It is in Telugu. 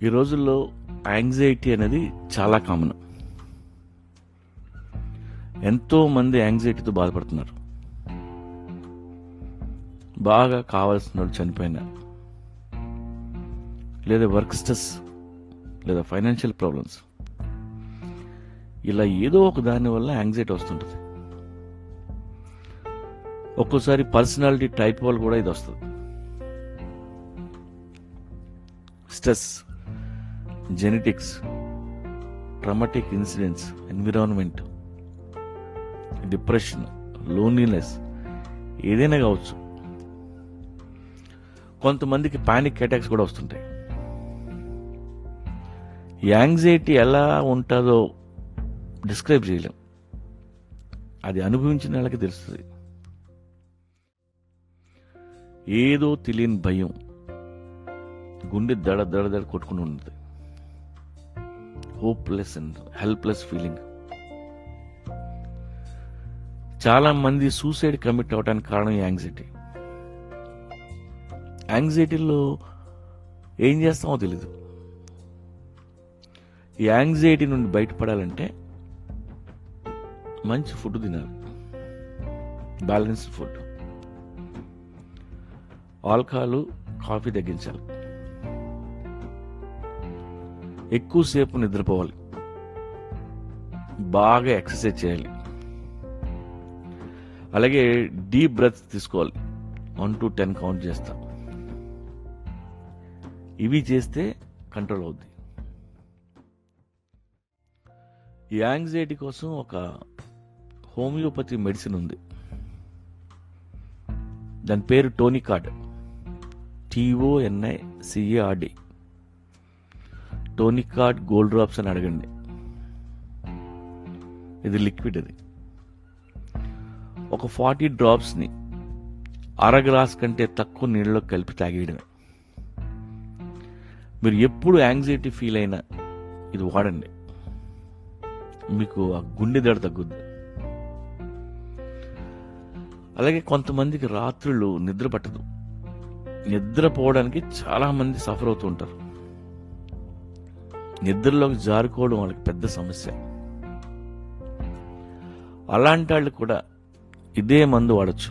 ఈ రోజుల్లో యాంగ్జైటీ అనేది చాలా కామన్. ఎంతో మంది యాంగ్జైటీతో బాధపడుతున్నారు. బాగా కావాల్సిన వాళ్ళు చనిపోయినా, లేదా వర్క్ స్ట్రెస్, లేదా ఫైనాన్షియల్ ప్రాబ్లమ్స్, ఇలా ఏదో ఒక దాని వల్ల యాంగ్జైటీ వస్తుంటుంది. ఒక్కోసారి పర్సనాలిటీ టైప్ వల్ల కూడా ఇది వస్తుంది. Stress, genetics, traumatic incidents, environment, depression, loneliness, ఏదైనా కావచ్చు. కొంతమందికి పానిక్ అటాక్స్ కూడా వస్తుంటాయి. యాంగ్జైటీ ఎలా ఉంటుందో డిస్క్రైబ్ చేయలేం, అది అనుభవించిన వాళ్ళకి తెలుస్తుంది. ఏదో తెలియని భయం, గుండె దడ దడ దడ కొట్టుకుని ఉంటుంది. Hopeless and helpless feeling. చాలా మంది సూసైడ్ కమిట్ అవడానికి కారణం యాంగ్జైటీ. యాంగ్జైటీలో ఏం చేస్తామో తెలీదు. ఈ యాంగ్జైటీ నుండి బయటపడాలంటే మంచి ఫుడ్ తినాలి, బ్యాలెన్స్డ్ ఫుడ్. ఆల్కహాల్, కాఫీ తగ్గించాలి. ఎక్కువసేపు నిద్రపోవాలి. బాగా ఎక్సర్సైజ్ చేయాలి. అలాగే డీప్ బ్రెత్ తీసుకోవాలి. 1 to 10 కౌంట్ చేస్తా. ఇవి చేస్తే కంట్రోల్ అవుద్ది. ఈ యాంగ్జైటీ కోసం ఒక హోమియోపతి మెడిసిన్ ఉంది. దాని పేరు టోనికార్డ్. TONICARD. టోనికార్డ్ గోల్డ్ డ్రాప్స్ అని అడగండి. ఇది లిక్విడ్. అది ఒక 40 డ్రాప్స్ని అర గ్లాస్ కంటే తక్కువ నీళ్ళలో కలిపి తాగేయడమే. మీరు ఎప్పుడు యాంగ్జైటీ ఫీల్ అయినా ఇది వాడండి. మీకు ఆ గుండె దడ తగ్గుద్ది. అలాగే కొంతమందికి రాత్రులు నిద్ర పట్టదు. నిద్రపోవడానికి చాలా మంది సఫర్ అవుతూ ఉంటారు. నిద్రలోకి జారుకోవడం వాళ్ళకి పెద్ద సమస్య. అలాంటి వాళ్ళు కూడా ఇదే మందు వాడచ్చు.